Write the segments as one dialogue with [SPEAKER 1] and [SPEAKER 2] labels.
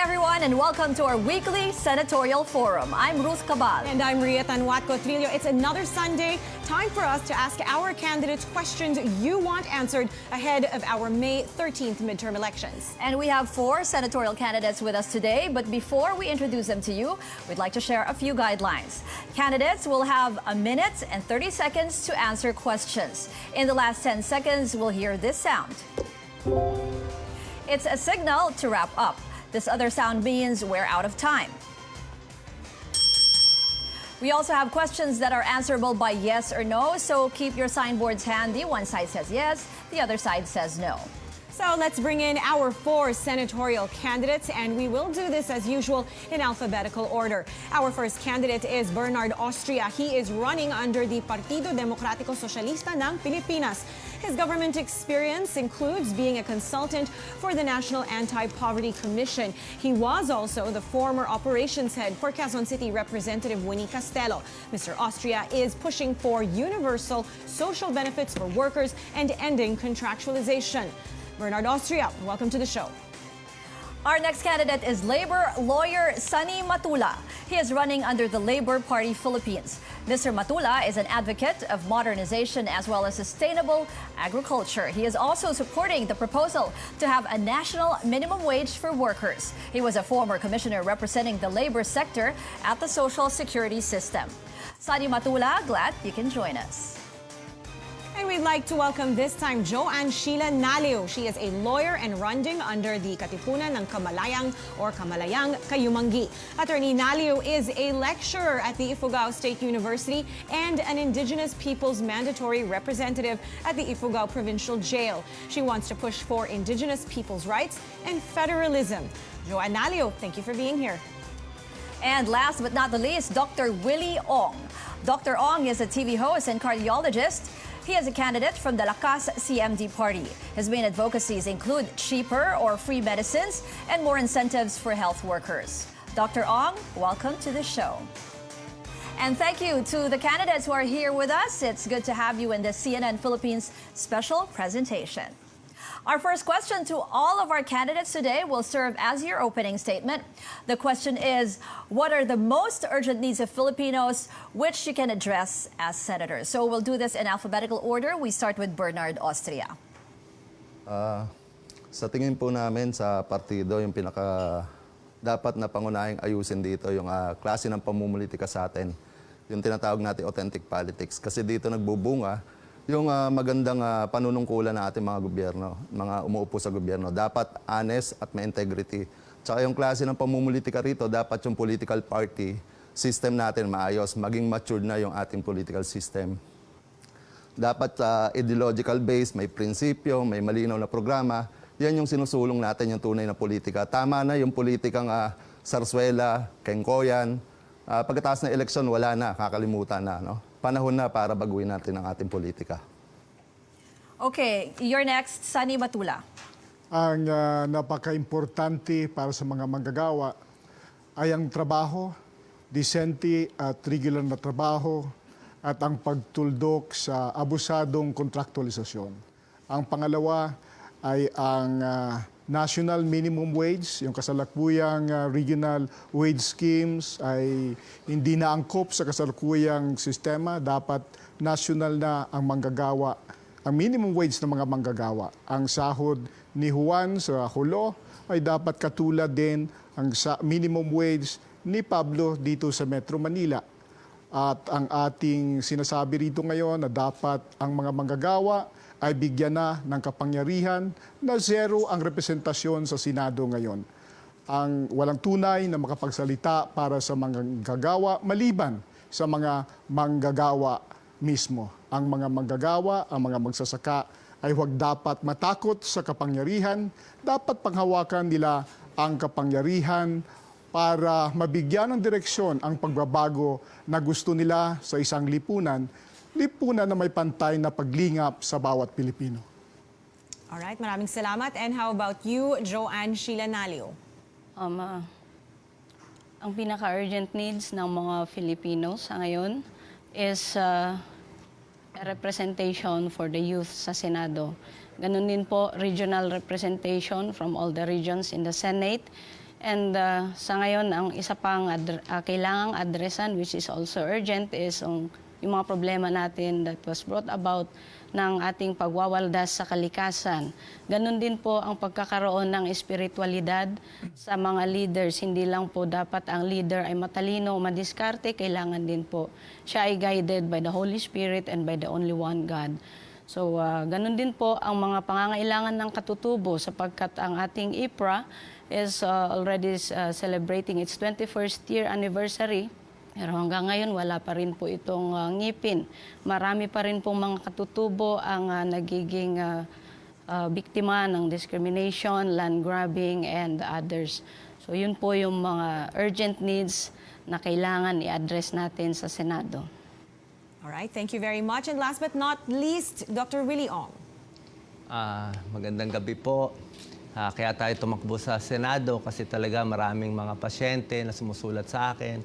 [SPEAKER 1] everyone, and welcome to our weekly Senatorial Forum. I'm Ruth Cabal.
[SPEAKER 2] And I'm Ria Tanwatco Trillo. It's another Sunday. Time for us to ask our candidates questions you want answered ahead of our May 13th midterm elections.
[SPEAKER 1] And we have 4 senatorial candidates with us today, but before we introduce them to you, we'd like to share a few guidelines. Candidates will have a minute and 30 seconds to answer questions. In the last 10 seconds, we'll hear this sound. It's a signal to wrap up. This other sound means we're out of time. We also have questions that are answerable by yes or no, so keep your signboards handy. One side says yes, the other side says no.
[SPEAKER 2] So let's bring in our 4 senatorial candidates, and we will do this as usual in alphabetical order. Our first candidate is Bernard Austria. He is running under the Partido Demokratiko Sosyalista ng Pilipinas. His government experience includes being a consultant for the National Anti-Poverty Commission. He was also the former operations head for Quezon City Representative Winnie Castelo. Mr. Austria is pushing for universal social benefits for workers and ending contractualization. Bernard Austria, welcome to the show.
[SPEAKER 1] Our next candidate is labor lawyer Sonny Matula. He is running under the Labor Party Philippines. Mr. Matula is an advocate of modernization as well as sustainable agriculture. He is also supporting the proposal to have a national minimum wage for workers. He was a former commissioner representing the labor sector at the Social Security system. Sonny Matula, glad you can join us.
[SPEAKER 2] And we'd like to welcome this time Joanne Sheila Naliw. She is a lawyer and running under the Katipunan ng Kamalayang or Kamalayang Kayumanggi. Attorney Naliw is a lecturer at the Ifugao State University and an Indigenous Peoples Mandatory Representative at the Ifugao Provincial Jail. She wants to push for Indigenous people's rights and federalism. Joanne Naliw, thank you for being here.
[SPEAKER 1] And last but not the least, Dr. Willie Ong. Dr. Ong is a TV host and cardiologist. He is a candidate from the Lakas CMD party. His main advocacies include cheaper or free medicines and more incentives for health workers. Dr. Ong, welcome to the show. And thank you to the candidates who are here with us. It's good to have you in the CNN Philippines special presentation. Our first question to all of our candidates today will serve as your opening statement. The question is, what are the most urgent needs of Filipinos which you can address as senators? So we'll do this in alphabetical order. We start with Bernard Austria.
[SPEAKER 3] Sa tingin po namin sa partido, yung pinaka dapat na pangunahing ayusin dito, yung klase ng pamumulitika sa atin. Yung tinatawag natin authentic politics. Kasi dito nagbubunga yung magandang panunungkulan ng ating mga gobyerno, mga umuupo sa gobyerno. Dapat honest at may integrity. Tsaka yung klase ng pamumulitika rito, dapat yung political party system natin maayos, maging matured na yung ating political system. Dapat ideological base, may prinsipyo, may malinaw na programa. Yan yung sinusulong natin, yung tunay na politika. Tama na yung politikang sarswela, kengkoyan. Pagkatapos ng eleksyon, wala na, kakalimutan na. No? Panahon na para baguhin natin ang ating politika.
[SPEAKER 1] Okay, you're next, Sonny Matula.
[SPEAKER 4] Ang napaka-importante para sa mga manggagawa ay ang trabaho, disente at regular na trabaho at ang pagtuldok sa abusadong kontraktualisasyon. Ang pangalawa ay ang national minimum wage, yung kasalukuyang regional wage schemes ay hindi na angkop sa kasalukuyang sistema. Dapat national na ang manggagawa, ang minimum wage ng mga manggagawa. Ang sahod ni Juan sa Hulo ay dapat katulad din ang minimum wage ni Pablo dito sa Metro Manila. At ang ating sinasabi rito ngayon na dapat ang mga manggagawa ay bigyan na ng kapangyarihan na zero ang representasyon sa Senado ngayon. Ang walang tunay na makapagsalita para sa mga manggagawa maliban sa mga manggagawa mismo. Ang mga manggagawa, ang mga magsasaka ay huwag dapat matakot sa kapangyarihan. Dapat panghawakan nila ang kapangyarihan para mabigyan ng direksyon ang pagbabago na gusto nila sa isang lipunan na may pantay na paglingap sa bawat Pilipino.
[SPEAKER 2] Alright, maraming salamat. And how about you, Joanne Sheila Naliw?
[SPEAKER 5] Ang pinaka-urgent needs ng mga Filipinos sa ngayon is representation for the youth sa Senado. Ganun din po, regional representation from all the regions in the Senate. And sa ngayon, ang isa pang kailangang addressan, which is also urgent, is yung mga problema natin that was brought about ng ating pagwawaldas sa kalikasan. Ganon din po ang pagkakaroon ng espiritualidad sa mga leaders. Hindi lang po dapat ang leader ay matalino o madiskarte, kailangan din po siya ay guided by the Holy Spirit and by the only one God. So, ganun din po ang mga pangangailangan ng katutubo sapagkat ang ating IPRA is already celebrating its 21st year anniversary. Pero hanggang ngayon, wala pa rin po itong ngipin. Marami pa rin pong mga katutubo ang nagiging biktima ng discrimination, land grabbing, and others. So yun po yung mga urgent needs na kailangan i-address natin sa Senado.
[SPEAKER 2] All right, thank you very much. And last but not least, Dr. Willie Ong.
[SPEAKER 6] Magandang gabi po. Kaya tayo tumakbo sa Senado kasi talaga maraming mga pasyente na sumusulat sa akin.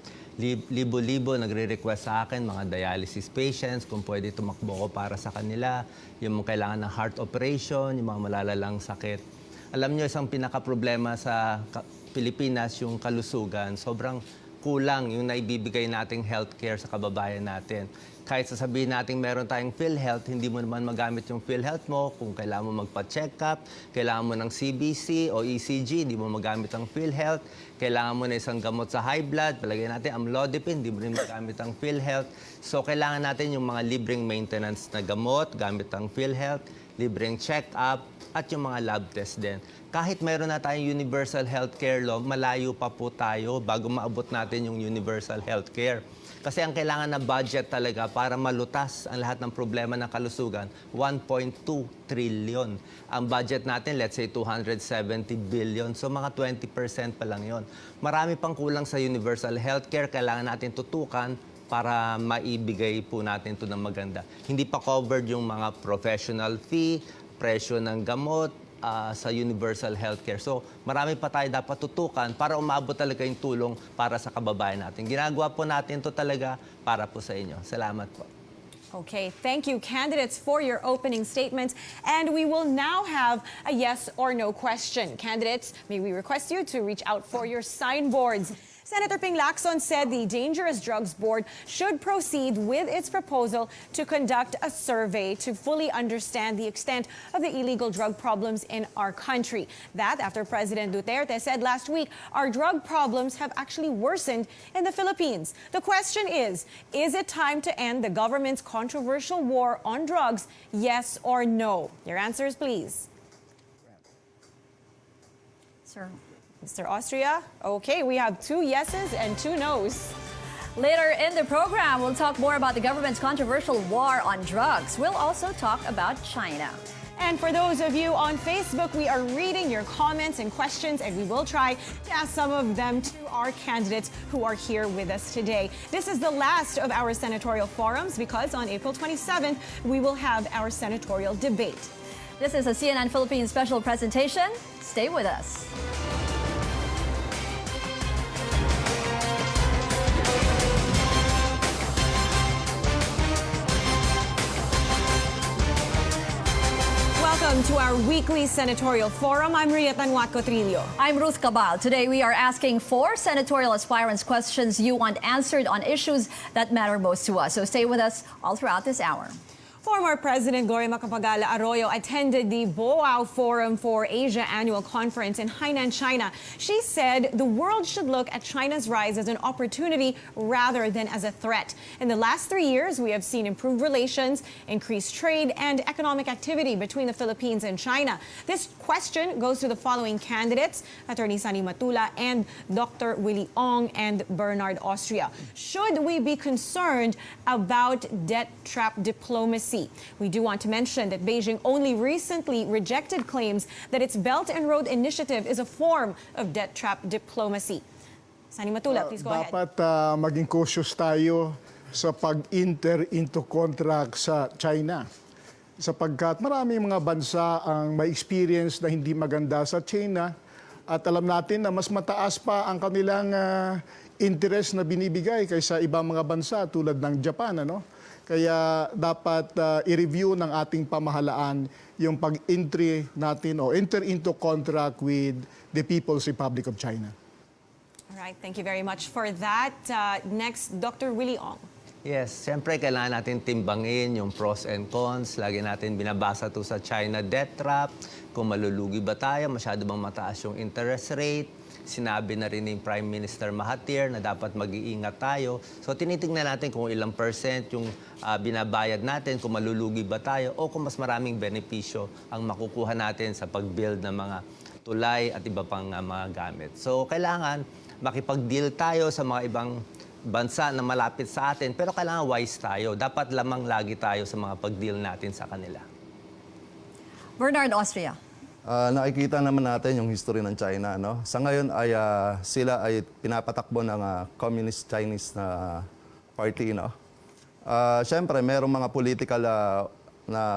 [SPEAKER 6] Libo-libo nagre-request sa akin, mga dialysis patients, kung pwede tumakbo ko para sa kanila. Yung kailangan ng heart operation, yung mga malalalang sakit. Alam niyo, isang pinaka-problema sa Pilipinas, yung kalusugan. Sobrang kulang yung naibibigay nating healthcare sa kababayan natin. Kahit sasabihin natin meron tayong PhilHealth, hindi mo naman magamit yung PhilHealth mo kung kailangan mo magpa-check up, kailangan mo ng CBC o ECG, hindi mo magamit ang PhilHealth, kailangan mo na isang gamot sa high blood, palagay natin amlodipine, hindi mo rin magamit ang PhilHealth. So kailangan natin yung mga libreng maintenance na gamot, gamit ang PhilHealth, libreng check-up, at yung mga lab test din. Kahit mayroon na tayong universal healthcare law, malayo pa po tayo bago maabot natin yung universal healthcare. Kasi ang kailangan na budget talaga para malutas ang lahat ng problema ng kalusugan, 1.2 trillion. Ang budget natin, let's say 270 billion. So mga 20% pa lang yon. Marami pang kulang sa universal healthcare. Kailangan natin tutukan para maibigay po natin ito ng maganda. Hindi pa covered yung mga professional fee, presyo ng gamot, sa universal healthcare. So, marami pa tayo dapat tutukan para umabot talaga yung tulong para sa kababayan natin. Ginagawa po natin to talaga para po sa inyo. Salamat po.
[SPEAKER 2] Okay, thank you, candidates, for your opening statements. And we will now have a yes or no question. Candidates, may we request you to reach out for your signboards. Senator Ping Lacson said the Dangerous Drugs Board should proceed with its proposal to conduct a survey to fully understand the extent of the illegal drug problems in our country. That after President Duterte said last week our drug problems have actually worsened in the Philippines. The question is it time to end the government's controversial war on drugs, yes or no? Your answers, please.
[SPEAKER 1] Sir.
[SPEAKER 2] Mr. Austria? Okay, we have 2 yeses and 2 nos.
[SPEAKER 1] Later in the program, we'll talk more about the government's controversial war on drugs. We'll also talk about China.
[SPEAKER 2] And for those of you on Facebook, we are reading your comments and questions, and we will try to ask some of them to our candidates who are here with us today. This is the last of our senatorial forums because on April 27th, we will have our senatorial debate.
[SPEAKER 1] This is a CNN Philippines special presentation. Stay with us.
[SPEAKER 2] Welcome to our weekly senatorial forum. I'm Ria Tanwat Cotrillo.
[SPEAKER 1] I'm Ruth Cabal. Today we are asking 4 senatorial aspirants questions you want answered on issues that matter most to us. So stay with us all throughout this hour.
[SPEAKER 2] Former President Gloria Macapagal Arroyo attended the Boao Forum for Asia annual conference in Hainan, China. She said the world should look at China's rise as an opportunity rather than as a threat. In the last 3 years, we have seen improved relations, increased trade, and economic activity between the Philippines and China. This question goes to the following candidates, Attorney Sani Matula and Dr. Willie Ong and Bernard Austria. Should we be concerned about debt trap diplomacy? We do want to mention that Beijing only recently rejected claims that its Belt and Road Initiative is a form of debt trap diplomacy. Sani Matula, please go ahead.
[SPEAKER 4] Dapat maging cautious tayo sa pag-enter into contract sa China. Sapagkat maraming mga bansa ang may experience na hindi maganda sa China at alam natin na mas mataas pa ang kanilang interest na binibigay kaysa ibang mga bansa tulad ng Japan, ano? Kaya dapat i-review ng ating pamahalaan yung pag-entry natin o enter into contract with the People's Republic of China.
[SPEAKER 2] All right, thank you very much for that. Next, Dr. Willie Ong.
[SPEAKER 6] Yes, siyempre kailangan natin timbangin yung pros and cons. Lagi natin binabasa to sa China debt trap. Kung malulugi ba tayo, masyado bang mataas yung interest rate. Sinabi na rin ni Prime Minister Mahathir na dapat mag-iingat tayo. So tinitingnan natin kung ilang percent yung binabayad natin, kung malulugi ba tayo, o kung mas maraming benepisyo ang makukuha natin sa pag-build ng mga tulay at iba pang mga gamit. So kailangan makipag-deal tayo sa mga ibang bansa na malapit sa atin, pero kailangan wise tayo. Dapat lamang lagi tayo sa mga pag-deal natin sa kanila.
[SPEAKER 1] Bernard, Austria.
[SPEAKER 3] Nakikita naman natin yung history ng China. No? Sa ngayon ay sila ay pinapatakbo ng Communist Chinese na party. No? Siyempre, merong mga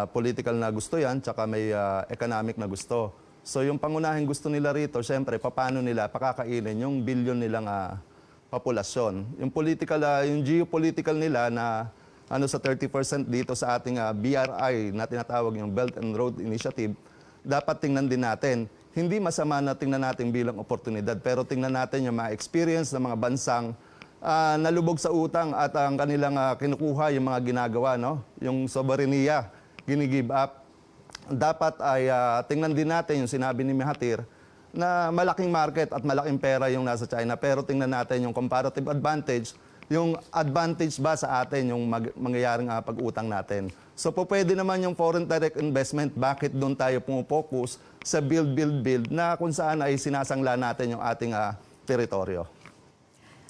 [SPEAKER 3] political na gusto yan, tsaka may economic na gusto. So yung pangunahing gusto nila rito, siyempre, paano nila pakakainin yung billion nilang populasyon. Yung yung geopolitical nila na sa 30% dito sa ating BRI na tinatawag yung Belt and Road Initiative, dapat tingnan din natin. Hindi masama na tingnan natin bilang oportunidad, pero tingnan natin yung mga experience ng mga bansang nalubog sa utang at ang kanilang kinukuha yung mga ginagawa, no? Yung soberenya, gini-give up. Dapat ay tingnan din natin yung sinabi ni Mahathir na malaking market at malaking pera yung nasa China, pero tingnan natin yung comparative advantage, yung advantage ba sa atin yung mangyayaring pag-utang natin. So pwede naman yung foreign direct investment, bakit doon tayo pumupokus sa build na kung saan ay sinasangla natin yung ating teritoryo.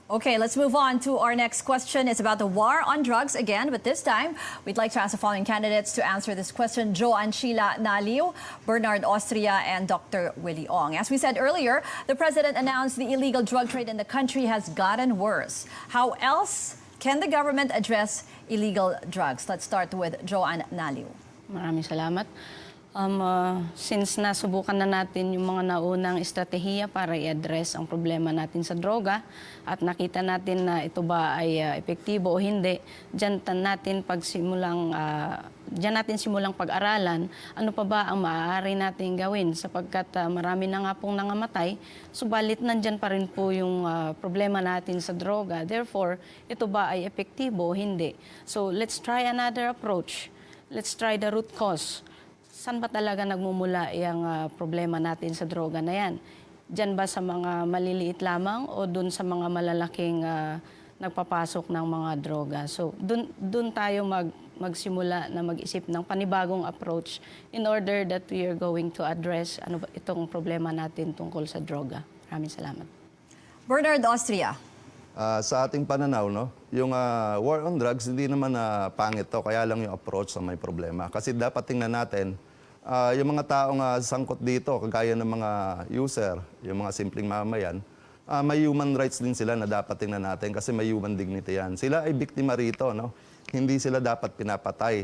[SPEAKER 1] Okay, let's move on to our next question. It's about the war on drugs again, but this time we'd like to ask the following candidates to answer this question: Joanne Sheila Naliw, Bernard Austria, and Dr. Willie Ong. As we said earlier, the president announced the illegal drug trade in the country has gotten worse. How else can the government address illegal drugs? Let's start with Joanne Naliw.
[SPEAKER 5] Maraming salamat. Since nasubukan na natin yung mga naunang estratehiya para i-address ang problema natin sa droga at nakita natin na ito ba ay epektibo o hindi, diyan natin simulang pag-aralan ano pa ba ang maaari natin gawin sapagkat marami na nga pong nangamatay, subalit nandyan pa rin po yung problema natin sa droga. Therefore, ito ba ay epektibo o hindi? So let's try another approach. Let's try the root cause. Saan ba talaga nagmumula yung problema natin sa droga na yan? Diyan ba sa mga maliliit lamang o dun sa mga malalaking nagpapasok ng mga droga? So dun tayo magsimula na mag-isip ng panibagong approach in order that we are going to address itong problema natin tungkol sa droga. Maraming salamat.
[SPEAKER 1] Bernard, Austria.
[SPEAKER 3] Sa ating pananaw, no, yung war on drugs, hindi naman pangit to, kaya lang yung approach sa may problema. Kasi dapat tingnan natin, yung mga taong sangkot dito, kagaya ng mga user, yung mga simpleng mamamayan, may human rights din sila na dapat tingnan natin kasi may human dignity yan. Sila ay biktima rito, no? Hindi sila dapat pinapatay.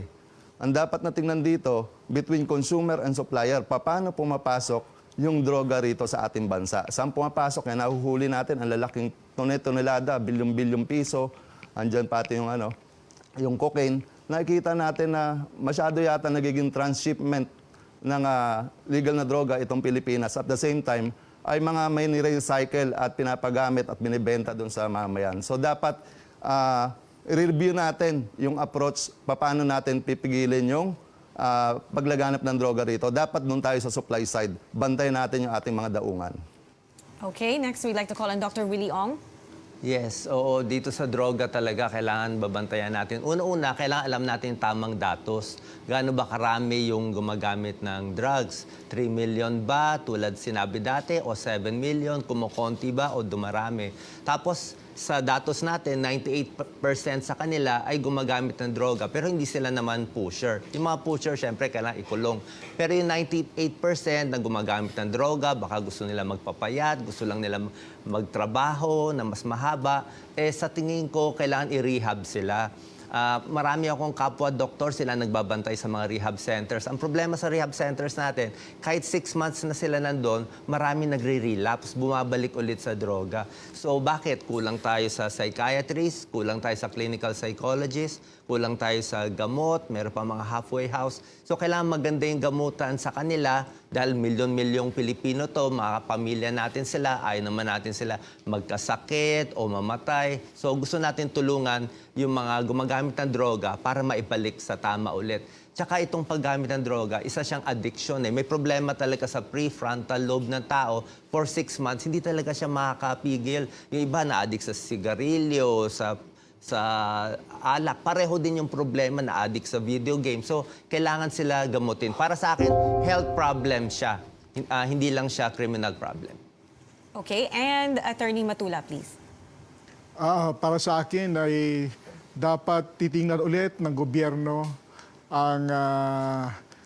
[SPEAKER 3] Ang dapat na tingnan dito, between consumer and supplier, paano pumapasok yung droga rito sa ating bansa. Saan pumapasok yan? Nahuhuli natin ang lalaking tonelada, bilyong-bilyong piso. Andyan pati yung, yung cocaine. Nakikita natin na masyado yata nagiging transshipment ng legal na droga itong Pilipinas. At the same time, ay mga may ni-recycle at pinapagamit at binibenta doon sa mamayan. So dapat i-review natin yung approach, paano natin pipigilin yung paglaganap ng droga rito. Dapat doon tayo sa supply side. Bantayan natin yung ating mga daungan.
[SPEAKER 2] Okay, next we'd like to call on Dr. Willie Ong.
[SPEAKER 6] Yes, oo, dito sa droga talaga kailangan babantayan natin. Una-una, kailangan alam natin tamang datos. Gaano ba karami yung gumagamit ng drugs? 3 million ba, tulad sinabi dati, o 7 million, kumukonti ba o dumarami? Tapos, sa datos natin, 98% sa kanila ay gumagamit ng droga, pero hindi sila naman pusher. Yung mga pusher, syempre, kailangan ikulong. Pero yung 98% na gumagamit ng droga, baka gusto nila magpapayat, gusto lang nila magtrabaho na mas mahaba, sa tingin ko, kailangan i-rehab sila. Marami akong kapwa doktor, sila nagbabantay sa mga rehab centers. Ang problema sa rehab centers natin, kahit 6 months na sila nandun, marami nagre-relapse, bumabalik ulit sa droga. So bakit? Kulang tayo sa psychiatrist, kulang tayo sa clinical psychologist, kulang tayo sa gamot, meron pa mga halfway house. So kailangan maganda yung gamutan sa kanila dahil milyon-milyong Pilipino to, mga pamilya natin sila, ayaw naman natin sila magkasakit o mamatay. So gusto natin tulungan yung mga gumagamit ng droga para maibalik sa tama ulit. Tsaka itong paggamit ng droga, isa siyang addiction. May problema talaga sa prefrontal lobe ng tao. For 6 months, hindi talaga siya makakapigil. Yung iba na-addict sa sigarilyo, sa alak. Pareho din yung problema na addict sa video game. So, kailangan sila gamutin. Para sa akin, health problem siya. Hindi lang siya criminal problem.
[SPEAKER 2] Okay, and Attorney Matula, please.
[SPEAKER 4] Para sa akin ay dapat titingnan ulit ng gobyerno ang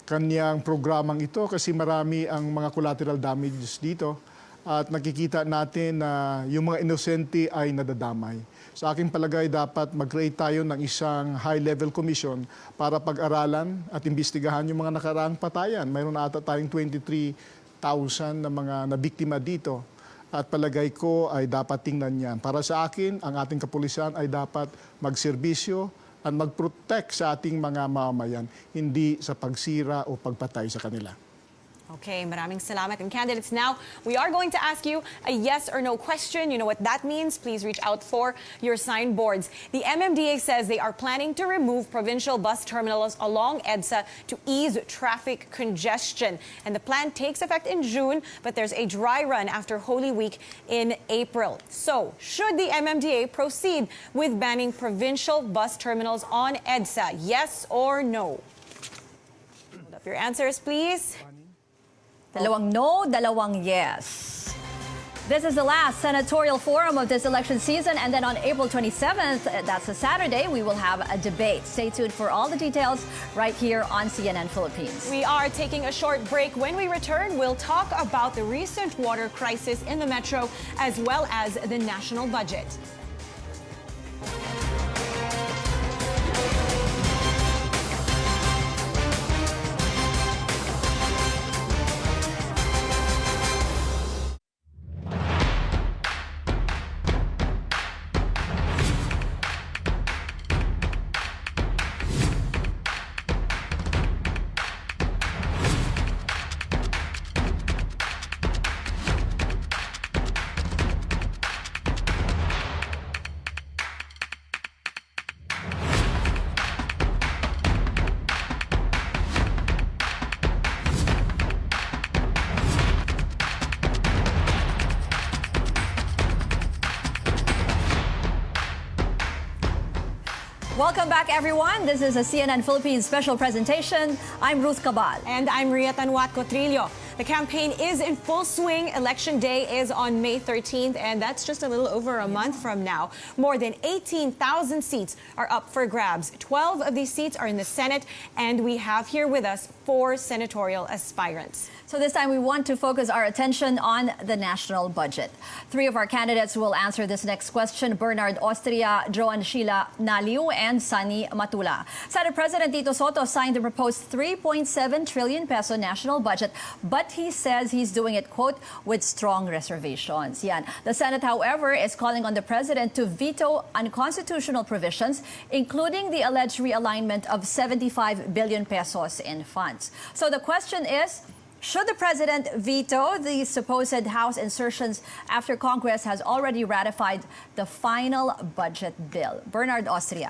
[SPEAKER 4] kanyang programang ito kasi marami ang mga collateral damages dito at nakikita natin na yung mga inosente ay nadadamay. Sa aking palagay, dapat mag-create tayo ng isang high-level commission para pag-aralan at imbestigahan yung mga nakaraang patayan. Mayroon na ata tayong 23,000 na mga nabiktima dito. At palagay ko ay dapat tingnan yan. Para sa akin, ang ating kapulisan ay dapat magserbisyo at mag-protect sa ating mga mamamayan, hindi sa pagsira o pagpatay sa kanila.
[SPEAKER 2] Okay, maraming salamat. And candidates, now we are going to ask you a yes or no question. You know what that means. Please reach out for your signboards. The MMDA says they are planning to remove provincial bus terminals along EDSA to ease traffic congestion. And the plan takes effect in June, but there's a dry run after Holy Week in April. So, should the MMDA proceed with banning provincial bus terminals on EDSA? Yes or no? Hold up your answers, please.
[SPEAKER 1] Dalawang no, dalawang yes. This is the last senatorial forum of this election season, and then on April 27th, that's a Saturday, we will have a debate. Stay tuned for all the details right here on CNN Philippines.
[SPEAKER 2] We are taking a short break. When we return, we'll talk about the recent water crisis in the metro as well as the national budget.
[SPEAKER 1] Welcome back, everyone. This is a CNN Philippines special presentation. I'm Ruth Cabal.
[SPEAKER 2] And I'm Ria Tanwat Cotrillo. The campaign is in full swing. Election day is on May 13th, and that's just a little over a month from now. More than 18,000 seats are up for grabs. 12 of these seats are in the Senate, and we have here with us 4 senatorial aspirants.
[SPEAKER 1] So this time we want to focus our attention on the national budget. 3 of our candidates will answer this next question: Bernard Austria, Joan Sheila Naliu, and Sunny Matula. Senate President Tito Soto signed the proposed 3.7 trillion peso national budget, but he says he's doing it, quote, with strong reservations. Yan. The Senate, however, is calling on the president to veto unconstitutional provisions, including the alleged realignment of 75 billion pesos in funds. So the question is, should the president veto the supposed House insertions after Congress has already ratified the final budget bill? Bernard Austria.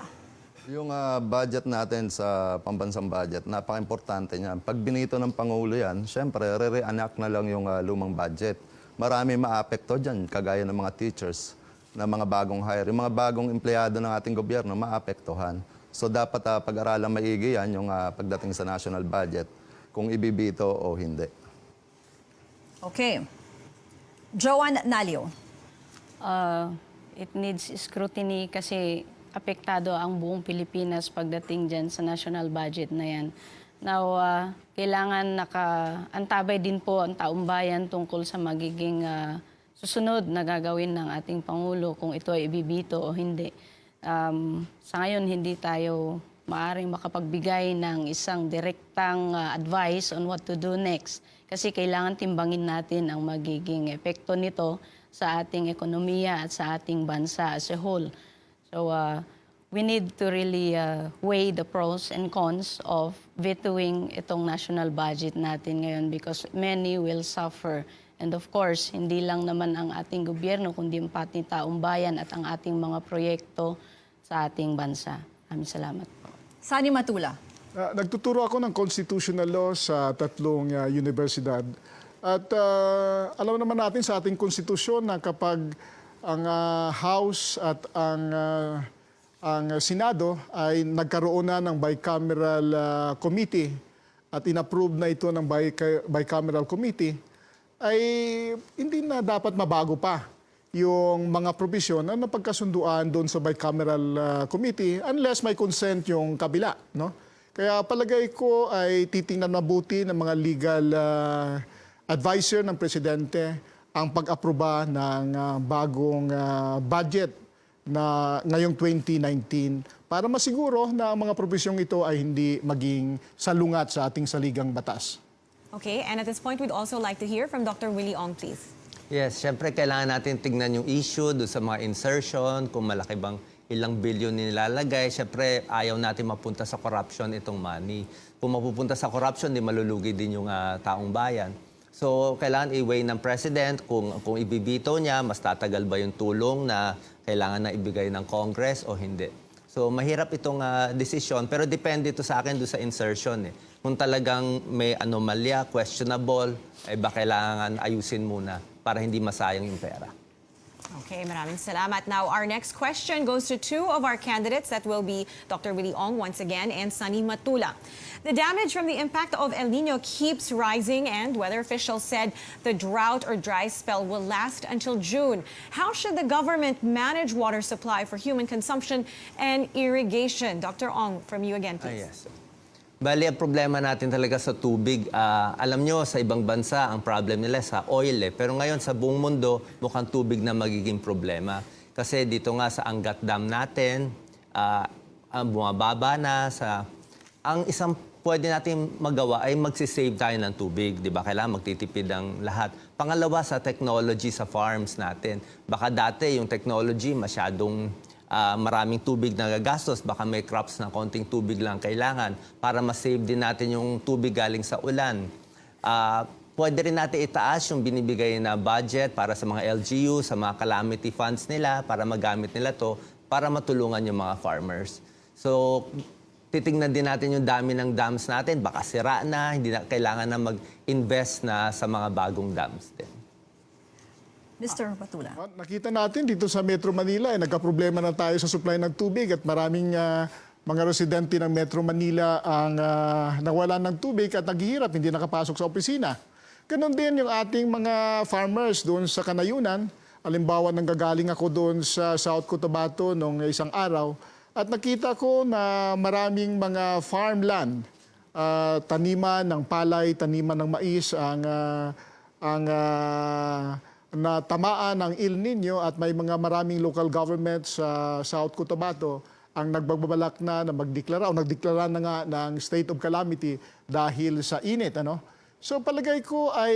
[SPEAKER 3] Yung budget natin sa pambansang budget, napaka-importante niyan. Pag binito ng Pangulo yan, syempre, re-enact na lang yung lumang budget. Marami maapekto dyan, kagaya ng mga teachers, na mga bagong hire. Yung mga bagong empleyado ng ating gobyerno, maapektuhan. So dapat pag-aralan maigi yan yung pagdating sa national budget, kung ibibito o hindi.
[SPEAKER 1] Okay. Joan Naliu.
[SPEAKER 5] It needs scrutiny kasi apektado ang buong Pilipinas pagdating dyan sa national budget na yan. Now, kailangan nakaantabay din po ang taong bayan tungkol sa magiging susunod na gagawin ng ating Pangulo kung ito ay ibibito o hindi. Sa ngayon, hindi tayo maaring makapagbigay ng isang direktang advice on what to do next. Kasi kailangan timbangin natin ang magiging epekto nito sa ating ekonomiya at sa ating bansa as a whole. So we need to really weigh the pros and cons of vetoing itong national budget natin ngayon because many will suffer. And of course, hindi lang naman ang ating gobyerno, kundi ang pati taong bayan at ang ating mga proyekto sa ating bansa. Maraming salamat.
[SPEAKER 1] Sani Matula.
[SPEAKER 4] Nagtuturo ako ng constitutional law sa 3 universidad. At alam naman natin sa ating konstitusyon na kapag ang House at ang Senado ay nagkaroon na ng bicameral committee at inapprove na ito ng bicameral committee, ay hindi na dapat mabago pa yung mga provision na napagkasunduan doon sa bicameral committee unless may consent yung kabila, no? Kaya palagay ko ay titingnan mabuti ng mga legal advisor ng presidente ang pag-aproba ng bagong budget na ngayong 2019 para masiguro na ang mga probisyong ito ay hindi maging salungat sa ating saligang batas.
[SPEAKER 2] Okay, and at this point, we'd also like to hear from Dr. Willie Ong, please.
[SPEAKER 6] Yes, syempre kailangan natin tignan yung issue doon sa mga insertion, kung malaki bang ilang bilyon nilalagay. Syempre ayaw natin mapunta sa corruption itong money. Kung mapupunta sa corruption, di malulugi din yung taong bayan. So kailangan i-weigh ng President kung ibibito niya, mas tatagal ba yung tulong na kailangan na ibigay ng Congress o hindi. So mahirap itong desisyon, pero depende ito sa akin doon sa insertion. Kung talagang may anomalya, questionable, ay ba kailangan ayusin muna para hindi masayang yung pera.
[SPEAKER 2] Okay, maraming salamat. Now, our next question goes to 2 of our candidates. That will be Dr. Willie Ong once again and Sani Matula. The damage from the impact of El Nino keeps rising and weather officials said the drought or dry spell will last until June. How should the government manage water supply for human consumption and irrigation? Dr. Ong, from you again, please.
[SPEAKER 6] Yes. Bali, ang problema natin talaga sa tubig, alam nyo, sa ibang bansa, ang problem nila sa oil. Pero ngayon, sa buong mundo, mukhang tubig na magiging problema. Kasi dito nga sa Angat Dam natin, bumababa na. Ang isang pwede natin magawa ay magsisave tayo ng tubig. Di ba? Kailangan magtitipid ang lahat. Pangalawa, sa technology sa farms natin. Baka dati yung technology masyadong maraming tubig na gagastos, baka may crops na konting tubig lang kailangan para ma-save din natin yung tubig galing sa ulan. Pwede rin natin itaas yung binibigay na budget para sa mga LGU, sa mga calamity funds nila, para magamit nila to, para matulungan yung mga farmers. So, titingnan din natin yung dami ng dams natin, baka sira na, hindi na kailangan na mag-invest na sa mga bagong dams din.
[SPEAKER 1] Mr. Matula.
[SPEAKER 4] Nakita natin dito sa Metro Manila, nagka-problema na tayo sa supply ng tubig at maraming mga residente ng Metro Manila ang nawalan ng tubig at naghihirap, hindi nakapasok sa opisina. Ganon din yung ating mga farmers doon sa Kanayunan. Halimbawa, nanggagaling ako doon sa South Cotabato noong isang araw at nakita ko na maraming mga farmland, taniman ng palay, taniman ng mais, ang na tamaan ng El Nino at may mga maraming local governments sa South Cotabato ang nagbabalak na magdeklara o nagdeklara na nga ng state of calamity dahil sa init. So palagay ko ay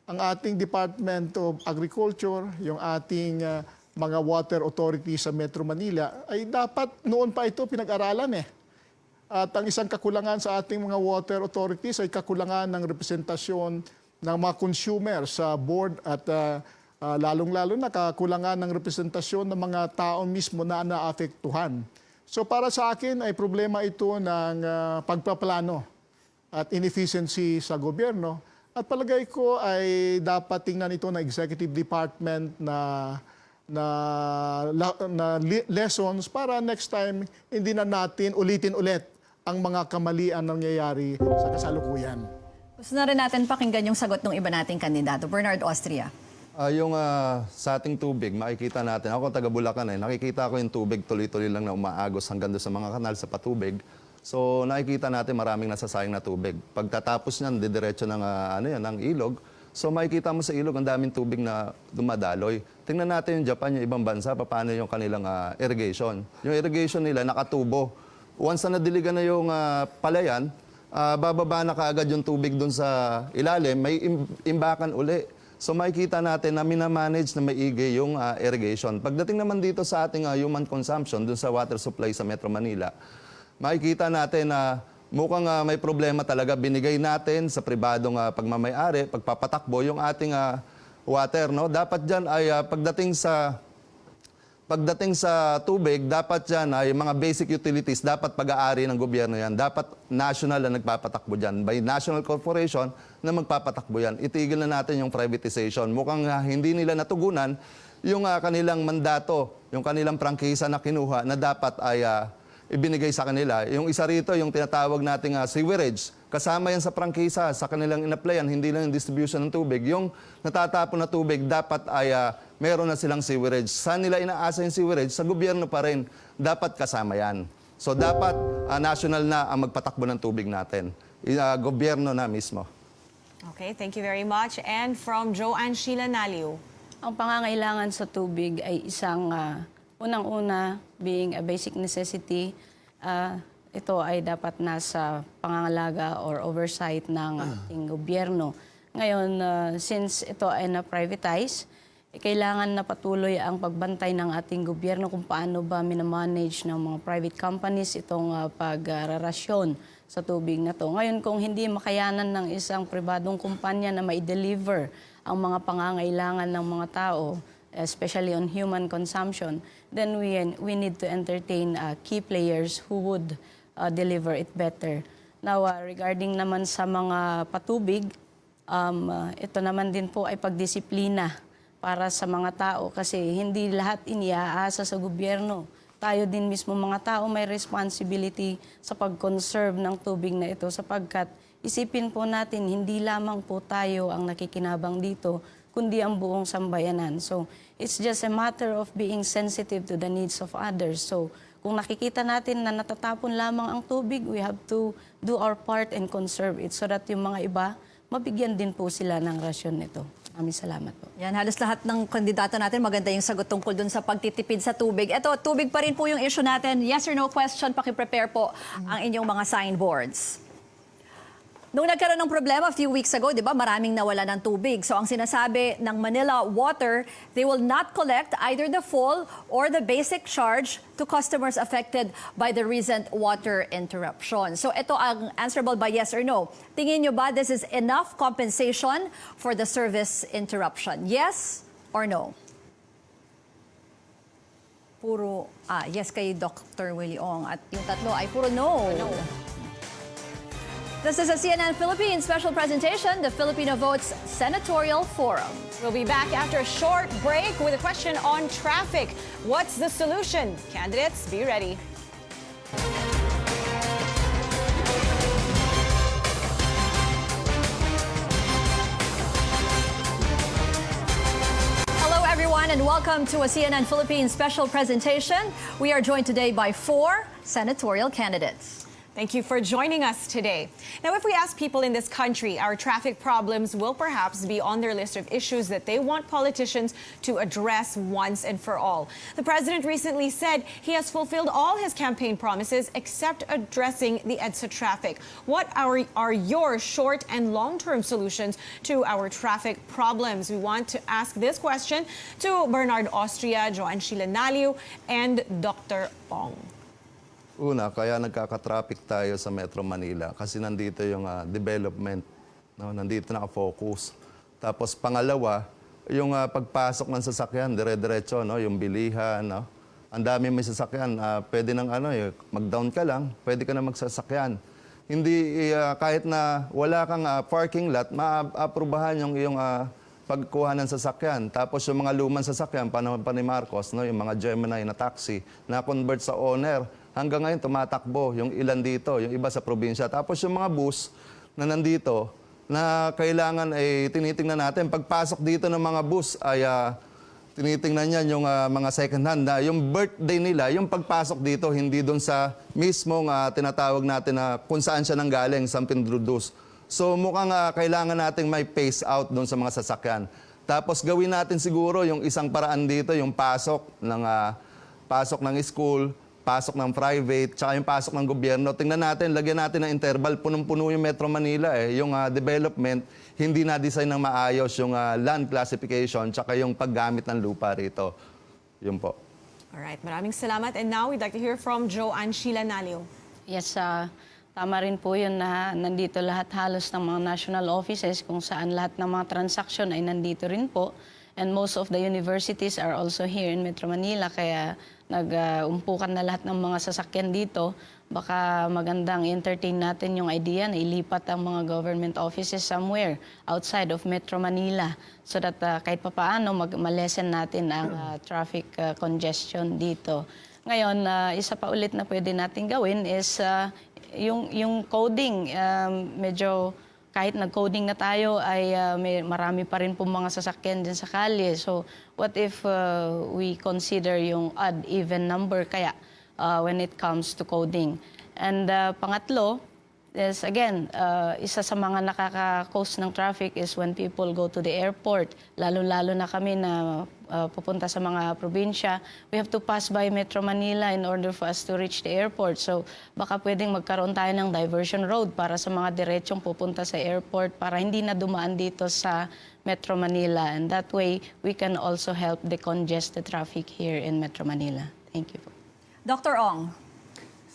[SPEAKER 4] ang ating Department of Agriculture, yung ating mga water authority sa Metro Manila ay dapat noon pa ito pinag-aralan At ang isang kakulangan sa ating mga water authorities ay kakulangan ng representasyon ng mga consumer sa board at lalong-lalo na kakulangan ng representasyon ng mga tao mismo na naapektuhan. So para sa akin ay problema ito ng pagpaplano at inefficiency sa gobyerno. At palagay ko ay dapat tingnan ito ng executive department na lessons para next time hindi na natin ulitin ulit ang mga kamalian na nangyayari sa kasalukuyan.
[SPEAKER 1] Gusto na rin natin pakinggan yung sagot ng iba nating kandidato. Bernard Austria.
[SPEAKER 3] Yung sa ating tubig, makikita natin, ako taga Bulacan nakikita ko yung tubig tuloy-tuloy lang na umaagos hanggang doon sa mga kanal sa patubig. So nakikita natin maraming nasasayang na tubig. Pagtatapos niyan, didiretso ng, ng ilog. So makikita mo sa ilog, ang daming tubig na dumadaloy. Tingnan natin yung Japan, yung ibang bansa, paano yung kanilang irrigation. Yung irrigation nila nakatubo. Once na nadiligan na yung palayan, bababa na kaagad yung tubig dun sa ilalim, may imbakan uli. So makikita natin na minamanage na maigi yung irrigation. Pagdating naman dito sa ating human consumption, dun sa water supply sa Metro Manila, makikita natin na mukhang may problema talaga. Binigay natin sa pribadong pagmamayari, pagpapatakbo yung ating water. No? Dapat dyan ay pagdating sa tubig, dapat dyan ay mga basic utilities, dapat pag-aari ng gobyerno yan. Dapat national na nagpapatakbo dyan. By national corporation na magpapatakbo yan. Itigil na natin yung privatization. Mukhang hindi nila natugunan yung kanilang mandato, yung kanilang prangkisa na kinuha na dapat ay ibinigay sa kanila. Yung isa rito, yung tinatawag nating sewerage. Kasama yan sa prangkisa, sa kanilang in-applyan, hindi lang yung distribution ng tubig. Yung natatapon na tubig, dapat ay meron na silang sewerage. Saan nila inaasa yung sewerage? Sa gobyerno pa rin. Dapat kasama yan. So dapat national na ang magpatakbo ng tubig natin. Gobyerno na mismo.
[SPEAKER 2] Okay, thank you very much. And from Joanne Sheila Naliw.
[SPEAKER 5] Ang pangangailangan sa tubig ay isang unang-una, being a basic necessity, ito ay dapat nasa pangangalaga or oversight ng ating gobyerno. Ngayon, since ito ay na-privatize, kailangan na patuloy ang pagbantay ng ating gobyerno kung paano ba minamanage ng mga private companies itong pagrarasyon sa tubig na to. Ngayon, kung hindi makayanan ng isang pribadong kumpanya na ma-deliver ang mga pangangailangan ng mga tao, especially on human consumption, then we need to entertain key players who would deliver it better. Now, regarding naman sa mga patubig, ito naman din po ay pagdisiplina para sa mga tao kasi hindi lahat iniaasa sa gobyerno. Tayo din mismo mga tao may responsibility sa pag-conserve ng tubig na ito sapagkat isipin po natin, hindi lamang po tayo ang nakikinabang dito, kundi ang buong sambayanan. So, it's just a matter of being sensitive to the needs of others. So, kung nakikita natin na natatapon lamang ang tubig, we have to do our part and conserve it so that yung mga iba, mabigyan din po sila ng rasyon nito. Maraming salamat po.
[SPEAKER 1] Yan, halos lahat ng kandidato natin, maganda yung sagot tungkol dun sa pagtitipid sa tubig. Ito, tubig pa rin po yung issue natin. Yes or no question, paki-prepare po ang inyong mga signboards. Nung nagkaroon ng problema a few weeks ago, di ba, maraming nawala ng tubig. So ang sinasabi ng Manila Water, they will not collect either the full or the basic charge to customers affected by the recent water interruption. So ito ang answerable by yes or no. Tingin nyo ba this is enough compensation for the service interruption? Yes or no? Puro, yes kay Dr. Willie Ong. At yung tatlo ay puro no.
[SPEAKER 2] No.
[SPEAKER 1] This is a CNN Philippines special presentation, the Filipino Votes Senatorial Forum.
[SPEAKER 2] We'll be back after a short break with a question on traffic. What's the solution? Candidates, be ready.
[SPEAKER 1] Hello, everyone, and welcome to a CNN Philippines special presentation. We are joined today by 4 senatorial candidates.
[SPEAKER 2] Thank you for joining us today. Now, if we ask people in this country, our traffic problems will perhaps be on their list of issues that they want politicians to address once and for all. The president recently said he has fulfilled all his campaign promises except addressing the EDSA traffic. What are your short and long-term solutions to our traffic problems? We want to ask this question to Bernard Austria, Joanne Sheila Naliw, and Dr. Ong.
[SPEAKER 3] Una, kaya nagkaka-traffic tayo sa Metro Manila kasi nandito yung development, no? Nandito nakafocus. Tapos pangalawa, yung pagpasok ng sasakyan, dire-diretso, no? Yung bilihan, no? Ang dami may sasakyan, pwede nang mag-down ka lang, pwede ka na magsasakyan. Hindi, kahit na wala kang parking lot, maaprubahan yung iyong pagkuha ng sasakyan. Tapos yung mga lumang sasakyan, panahon pa ni Marcos, no? Yung mga Gemini na taxi, na-convert sa owner, hanggang ngayon tumatakbo yung ilan dito, yung iba sa probinsya. Tapos yung mga bus na nandito, na kailangan ay tinitingnan natin. Pagpasok dito ng mga bus ay tinitingnan yan yung mga second hand na yung birthday nila, yung pagpasok dito, hindi doon sa mismong tinatawag natin na kung saan siya nanggaling, San Pedro Dos. So mukhang kailangan nating may pace out doon sa mga sasakyan. Tapos gawin natin siguro yung isang paraan dito, yung pasok ng school, pasok ng private, tsaka yung pasok ng gobyerno. Tingnan natin, lagyan natin ng interval, punong-puno yung Metro Manila. Yung development, hindi na-design ng maayos yung land classification, tsaka yung paggamit ng lupa rito. Yun po.
[SPEAKER 2] Alright, maraming salamat. And now, we'd like to hear from Joanne Sheila Nalio.
[SPEAKER 5] Yes, tama rin po yun na nandito lahat halos ng mga national offices kung saan lahat ng mga transaction ay nandito rin po. And most of the universities are also here in Metro Manila, kaya nag-umpukan na lahat ng mga sasakyan dito. Baka magandang entertain natin yung idea na ilipat ang mga government offices somewhere outside of Metro Manila so that kahit papaano malesen natin ang traffic congestion dito. Ngayon, isa pa ulit na pwede natin gawin is yung coding. Medyo kahit nag-coding na tayo ay marami pa rin po mga sasakyan dyan sa kalye. So what if we consider yung odd-even number kaya when it comes to coding? And pangatlo is again, isa sa mga nakaka-cause ng traffic is when people go to the airport. Lalo-lalo na kami na pupunta sa mga probinsya, we have to pass by Metro Manila in order for us to reach the airport. So baka pwedeng magkaroon tayo ng diversion road para sa mga diretsong pupunta sa airport para hindi na dumaan dito sa Metro Manila. And that way, we can also help decongest the traffic here in Metro Manila. Thank you po.
[SPEAKER 1] Dr. Ong,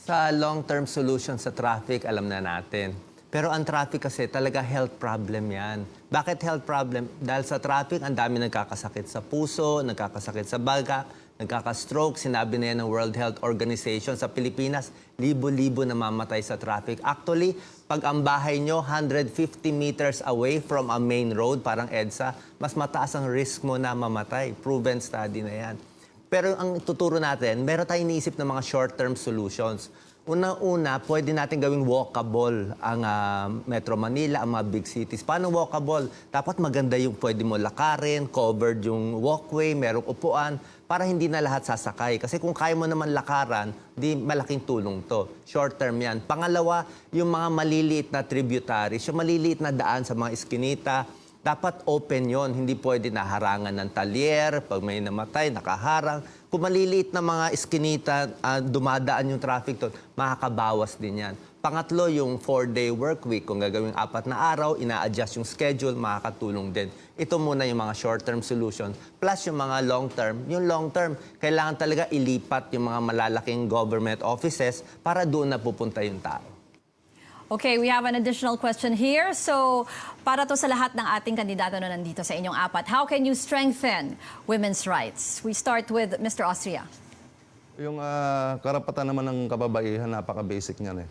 [SPEAKER 6] Sa long-term solution sa traffic, alam na natin. Pero ang traffic kasi talaga health problem yan. Bakit health problem? Dahil sa traffic, ang dami nagkakasakit sa puso, nagkakasakit sa baga, nagkaka-stroke. Sinabi na yan ng World Health Organization sa Pilipinas, libo-libo namamatay sa traffic. Actually, pag ang bahay nyo 150 meters away from a main road, parang EDSA, mas mataas ang risk mo na mamatay. Proven study na yan. Pero ang tuturo natin, meron tayong iniisip ng mga short-term solutions. Una-una, pwede natin gawing walkable ang Metro Manila, ang mga big cities. Paano walkable? Dapat maganda yung pwede mo lakarin, covered yung walkway, merong upuan, para hindi na lahat sasakay. Kasi kung kaya mo naman lakaran, di malaking tulong to. Short term yan. Pangalawa, yung mga maliliit na tributaries, yung maliliit na daan sa mga iskinita, dapat open yon, hindi pwede naharangan ng talyer, pag may namatay, nakaharang. Kung maliliit na mga iskinita, dumadaan yung traffic doon, makakabawas din yan. Pangatlo, yung 4-day work week. Kung gagawing 4 na araw, ina-adjust yung schedule, makakatulong din. Ito muna yung mga short-term solution. Plus yung mga long-term. Yung long-term, kailangan talaga ilipat yung mga malalaking government offices para doon na pupunta yung tao.
[SPEAKER 1] okay, we have an additional question here. So, para to sa lahat ng ating kandidato na nandito sa inyong apat, how can you strengthen women's rights? We start with Mr. Austria.
[SPEAKER 3] Yung karapatan naman ng kababaihan, napaka-basic niyan eh.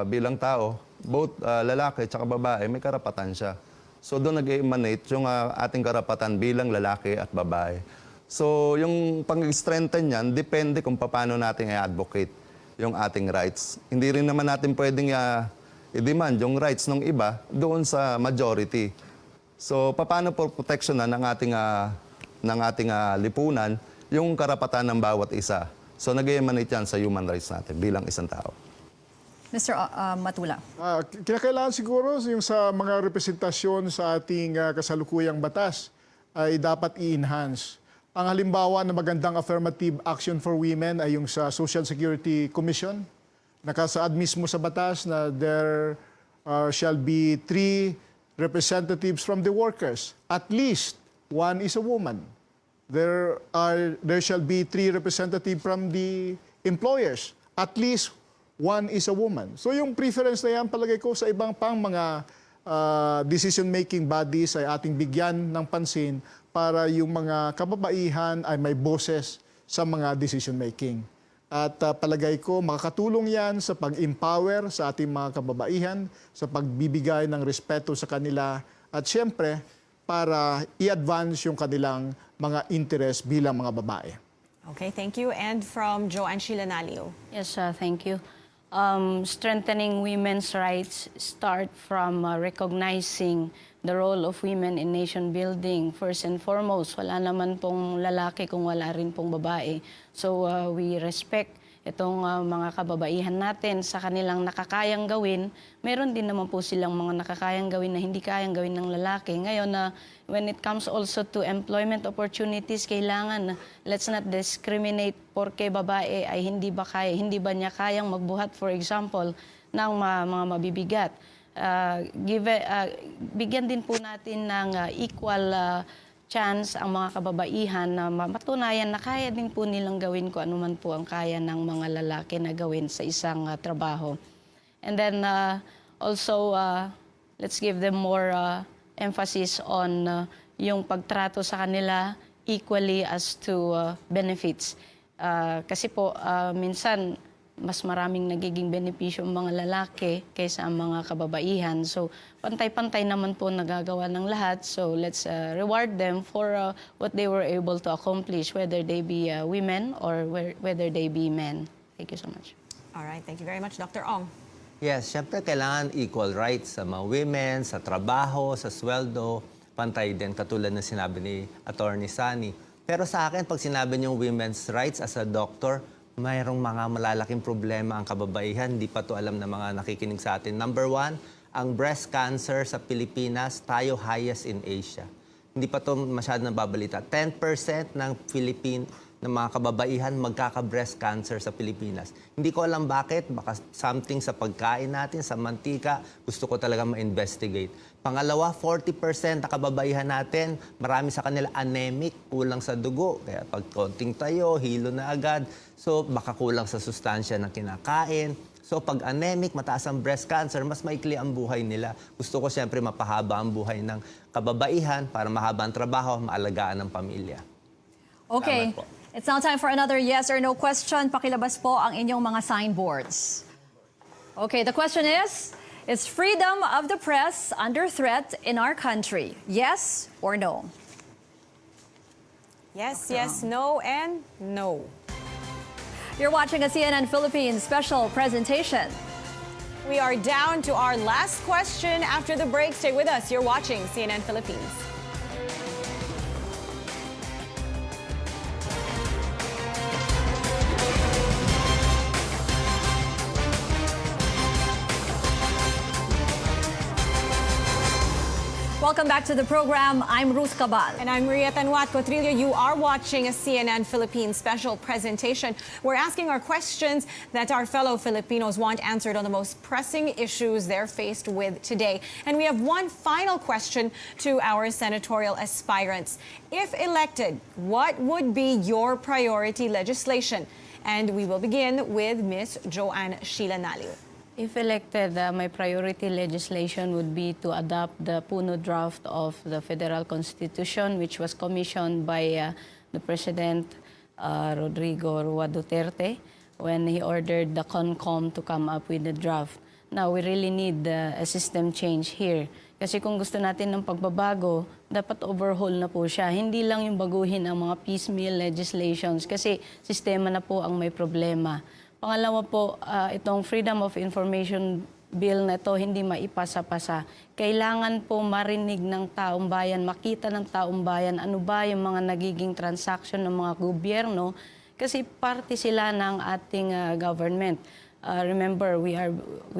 [SPEAKER 3] Bilang tao, both lalaki at babae, may karapatan siya. So doon nag-emanate yung ating karapatan bilang lalaki at babae. So yung pag-strengthen niyan, depende kung paano natin i-advocate yung ating rights. Hindi rin naman natin pwedeng i-demand yung rights ng iba doon sa majority. So paano po protection ng ating lipunan yung karapatan ng bawat isa. So nag-emanate yan sa human rights natin bilang isang tao.
[SPEAKER 1] Mr. Matula.
[SPEAKER 4] Kinakailangan siguro yung sa mga representasyon sa ating kasalukuyang batas ay dapat i-enhance. Ang halimbawa na magandang affirmative action for women ay yung sa Social Security Commission. Nakasaad mismo sa batas na there shall be 3 representatives from the workers. At least 1 is a woman. There shall be 3 representatives from the employers. At least 1 is a woman. So yung preference na yan, palagay ko sa ibang pang mga decision-making bodies ay ating bigyan ng pansin para yung mga kababaihan ay may boses sa mga decision-making. At palagay ko, makakatulong yan sa pag-empower sa ating mga kababaihan, sa pagbibigay ng respeto sa kanila, at siyempre, para i-advance yung kanilang mga interest bilang mga babae.
[SPEAKER 2] Okay, thank you. And from Joanne Sheila Nalio.
[SPEAKER 5] Yes, thank you. Strengthening women's rights start from recognizing the role of women in nation building. First and foremost, wala naman pong lalaki kung wala rin pong babae. So we respect itong mga kababaihan natin sa kanilang nakakayang gawin, meron din naman po silang mga nakakayang gawin na hindi kayang gawin ng lalaki. Ngayon, when it comes also to employment opportunities, kailangan let's not discriminate porke babae ay hindi ba niya kayang magbuhat, for example, ng mga mabibigat. Bigyan din po natin ng equal chance ang mga kababaihan na matunayan na kaya din po nilang gawin kung ano man po ang kaya ng mga lalaki na gawin sa isang trabaho. And then also, let's give them more emphasis on yung pagtrato sa kanila equally as to benefits. Kasi po, minsan, mas maraming nagiging benepisyo ang mga lalaki kaysa ang mga kababaihan. So, pantay-pantay naman po nagagawa ng lahat. So, let's reward them for what they were able to accomplish, whether they be women or whether they be men. Thank you so much.
[SPEAKER 2] All right, thank you very much, Dr. Ong.
[SPEAKER 6] Yes, syempre kailangan equal rights sa mga women, sa trabaho, sa sweldo, pantay din katulad ng sinabi ni Attorney Sani. Pero sa akin, pag sinabi niyong women's rights as a doctor, mayroong mga malalaking problema ang kababaihan. Hindi pa to alam ng mga nakikinig sa atin. Number 1, ang breast cancer sa Pilipinas, tayo highest in Asia. Hindi pa to masyado nababalita. 10% ng mga kababaihan magkaka-breast cancer sa Pilipinas. Hindi ko alam bakit. Baka something sa pagkain natin, sa mantika. Gusto ko talaga ma-investigate. Pangalawa, 40% na kababaihan natin, marami sa kanila anemic, kulang sa dugo. Kaya pag konting tayo, hilo na agad. So, baka kulang sa sustansya na kinakain. So, pag anemic, mataas ang breast cancer, mas maikli ang buhay nila. Gusto ko siyempre mapahaba ang buhay ng kababaihan para mahaba ang trabaho, maalagaan ang pamilya.
[SPEAKER 1] Okay,
[SPEAKER 6] Salamat po.
[SPEAKER 1] it's now time for another yes or no question. Pakilabas po ang inyong mga signboards. Okay, the question is freedom of the press under threat in our country? Yes or no?
[SPEAKER 2] Yes, yes, no, and no.
[SPEAKER 1] You're watching a CNN Philippines special presentation.
[SPEAKER 2] We are down to our last question after the break. Stay with us. You're watching CNN Philippines.
[SPEAKER 1] Welcome back to the program. I'm Ruth Cabal.
[SPEAKER 2] And I'm Maria Tanwat Cotrillo. You are watching a CNN Philippines special presentation. We're asking our questions that our fellow Filipinos want answered on the most pressing issues they're faced with today. And we have one final question to our senatorial aspirants. If elected, what would be your priority legislation? And we will begin with Ms. Joanne Sheila Naliw.
[SPEAKER 5] If elected, my priority legislation would be to adopt the Puno draft of the Federal Constitution, which was commissioned by the President Rodrigo Roa Duterte when he ordered the CONCOM to come up with the draft. Now, we really need a system change here. Kasi kung gusto natin ng pagbabago, dapat overhaul na po siya. Hindi lang yung baguhin ang mga piecemeal legislations kasi sistema na po ang may problema. Pangalawa po, itong Freedom of Information Bill na ito hindi maipasa-pasa. Kailangan po marinig ng taong bayan, makita ng taong bayan ano ba yung mga nagiging transaction ng mga gobyerno kasi parte sila ng ating government. Remember, we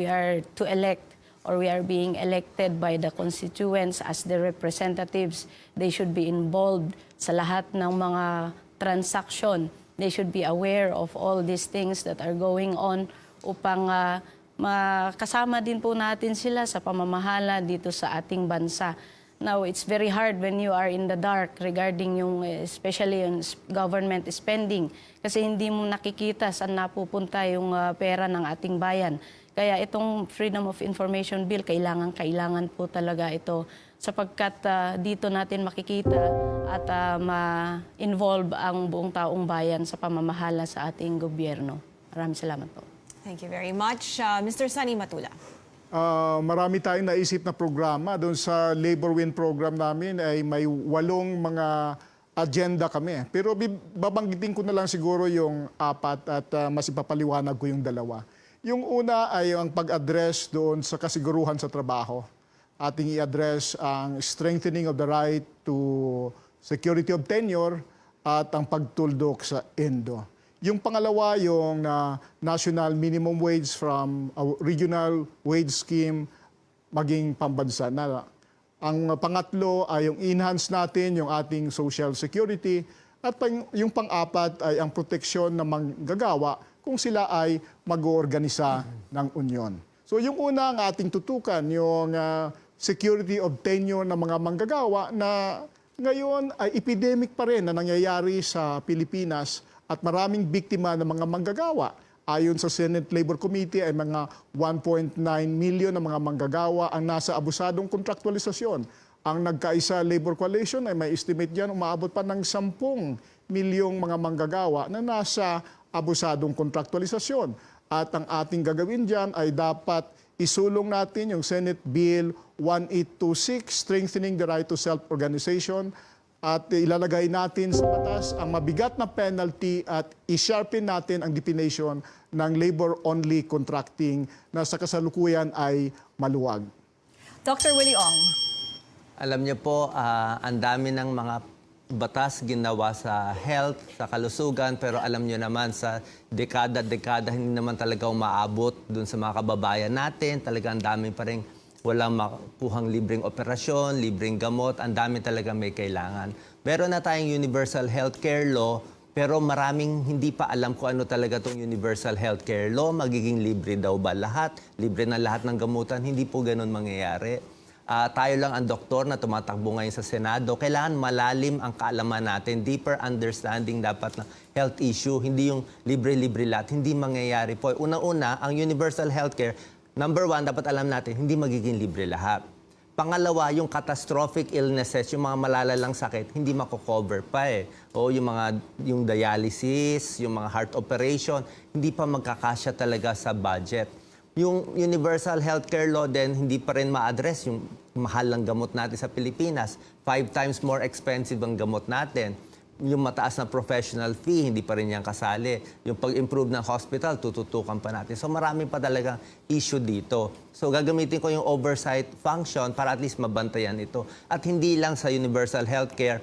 [SPEAKER 5] are to elect or we are being elected by the constituents as the representatives. They should be involved sa lahat ng mga transaction. They should be aware of all these things that are going on upang makasama din po natin sila sa pamamahala dito sa ating bansa. Now, it's very hard when you are in the dark regarding yung, especially yung government spending kasi hindi mo nakikita saan napupunta yung pera ng ating bayan. Kaya itong Freedom of Information Bill, kailangan po talaga ito sapagkat dito natin makikita at ma-involve ang buong taong bayan sa pamamahala sa ating gobyerno. Maraming salamat po.
[SPEAKER 2] Thank you very much. Mr. Sunny Matula.
[SPEAKER 4] Marami tayong naisip na programa. Doon sa Labor Win program namin ay may 8 mga agenda kami. Pero babanggitin ko na lang siguro yung 4 at mas ipapaliwanag ko yung 2. Yung una ay ang pag-address doon sa kasiguruhan sa trabaho. Ating i-address ang strengthening of the right to security of tenure at ang pagtuldok sa ENDO. Yung pangalawa, yung national minimum wage from a regional wage scheme maging pambansa na. Ang pangatlo ay yung enhance natin yung ating social security. At yung pang-apat ay ang proteksyon ng manggagawa kung sila ay mag-oorganisa ng union. So yung una ang ating tutukan, yung security of tenure ng mga manggagawa na ngayon ay epidemic pa rin na nangyayari sa Pilipinas at maraming biktima ng mga manggagawa. Ayon sa Senate Labor Committee ay mga 1.9 million na mga manggagawa ang nasa abusadong kontraktualisasyon. Ang nagkaisa Labor Coalition ay may estimate dyan umaabot pa ng 10 milyong mga manggagawa na nasa abusadong kontraktualisasyon. At ang ating gagawin dyan ay dapat isulong natin yung Senate Bill 1826, Strengthening the Right to Self-Organization, at ilalagay natin sa batas ang mabigat na penalty at i-sharpen natin ang definition ng labor-only contracting na sa kasalukuyan ay maluwag.
[SPEAKER 1] Dr. Willie Ong.
[SPEAKER 6] Alam niyo po, ang dami ng mga batas ginawa sa health, sa kalusugan, pero alam niyo naman sa dekada-dekada hindi naman talaga umaabot dun sa mga kababayan natin. Talaga ang dami pa rin walang makuhang libreng operasyon, libreng gamot, ang dami talaga may kailangan. Meron na tayong Universal Healthcare Law, pero maraming hindi pa alam kung ano talaga itong Universal Healthcare Law. Magiging libre daw ba lahat? Libre na lahat ng gamutan? Hindi po ganun mangyayari. Tayo lang ang doktor na tumatakbo ngayon sa Senado. Kailangan malalim ang kaalaman natin, deeper understanding dapat ng health issue. Hindi yung libre-libre lahat. Hindi mangyayari po. Una-una, ang universal healthcare, number one, dapat alam natin, hindi magiging libre lahat. Pangalawa, yung catastrophic illnesses, yung mga malalalang sakit, hindi mako-cover pa eh. O yung dialysis, yung mga heart operation, hindi pa magkakasya talaga sa budget. Yung universal healthcare law din, hindi pa rin ma-address yung mahal ng gamot natin sa Pilipinas. 5 times more expensive ang gamot natin. Yung mataas na professional fee, hindi pa rin yan kasali. Yung pag-improve ng hospital, tututukan pa natin. So marami pa talagang issue dito. So gagamitin ko yung oversight function para at least mabantayan ito. At hindi lang sa universal healthcare,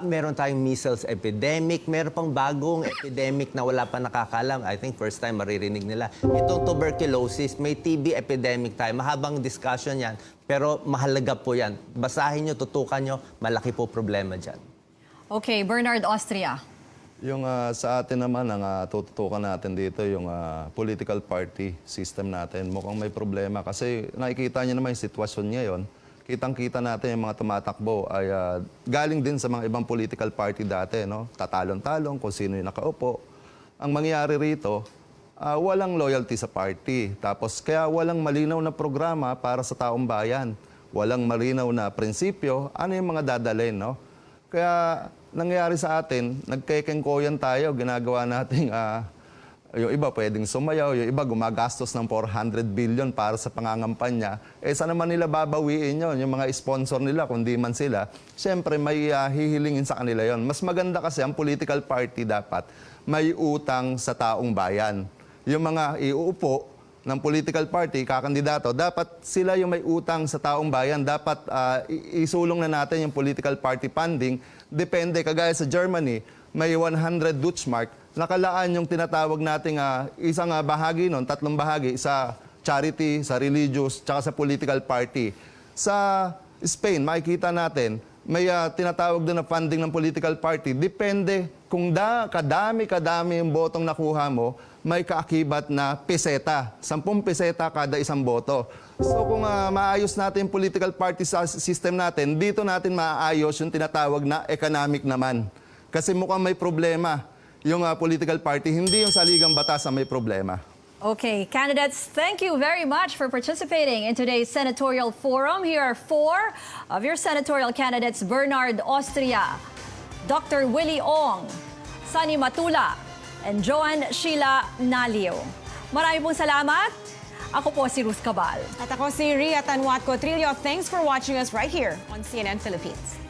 [SPEAKER 6] meron tayong measles epidemic, meron pang bagong epidemic na wala pa nakakalam. I think first time maririnig nila. Itong tuberculosis, may TB epidemic tayo. Mahabang discussion yan, pero mahalaga po yan. Basahin nyo, tutukan nyo, malaki po problema dyan.
[SPEAKER 1] Okay, Bernard Austria.
[SPEAKER 3] Yung sa atin naman, ang tututukan natin dito, yung political party system natin. Mukhang may problema kasi nakikita niyo naman yung sitwasyon ngayon. Kitang-kita natin yung mga tumatakbo ay galing din sa mga ibang political party dati, no? Tatalon-talon kung sino yung nakaupo. Ang mangyayari rito, walang loyalty sa party. Tapos kaya walang malinaw na programa para sa taong bayan. Walang malinaw na prinsipyo, ano yung mga dadalhin, no? Kaya nangyayari sa atin, nagkekengkoyan tayo, ginagawa nating yung iba pwedeng sumayaw, yung iba gumagastos ng 400 billion para sa pangangampanya. Saan naman nila babawiin yun? Yung mga sponsor nila, kundi man sila, siyempre may hihilingin sa kanila yon. Mas maganda kasi ang political party dapat may utang sa taong bayan. Yung mga iuupo ng political party, kakandidato, dapat sila yung may utang sa taong bayan. Dapat isulong na natin yung political party funding. Depende, kagaya sa Germany, may 100 Deutschmark, nakalaan yung tinatawag nating isang bahagi nun, 3 bahagi, sa charity, sa religious, tsaka sa political party. Sa Spain, makikita natin, may tinatawag doon na funding ng political party. Depende kung kadami yung botong nakuha mo, may kaakibat na peseta. 10 peseta kada isang boto. So kung maayos natin yung political party system natin, dito natin maayos yung tinatawag na economic naman. Kasi mukhang may problema yung political party, hindi yung saligang batas ang may problema.
[SPEAKER 1] Okay, candidates, thank you very much for participating in today's senatorial forum. Here are 4 of your senatorial candidates: Bernard Austria, Dr. Willie Ong, Sunny Matula, and Joan Sheila Naliw. Marami pong salamat. Ako po si Ruth Cabal.
[SPEAKER 2] At ako si Ria Tanwat Cotrillo. Thanks for watching us right here on CNN Philippines.